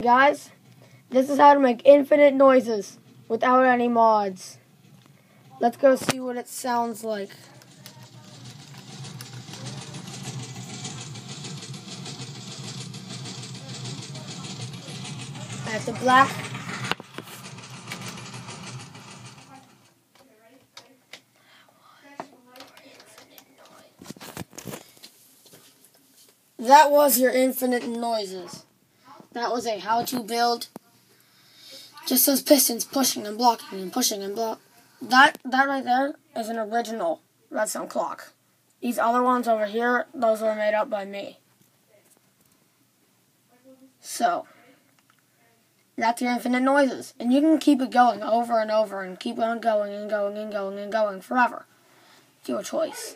Guys, this is how to make infinite noises without any mods. Let's go see what it sounds like. I have the black. That was your infinite noises. That was a how-to build. Just those pistons pushing and blocking and pushing and block. That right there is an original redstone clock. These other ones over here, those were made up by me. So, that's your infinite noises. And you can keep it going over and over and keep on going and going and going and going forever. It's your choice.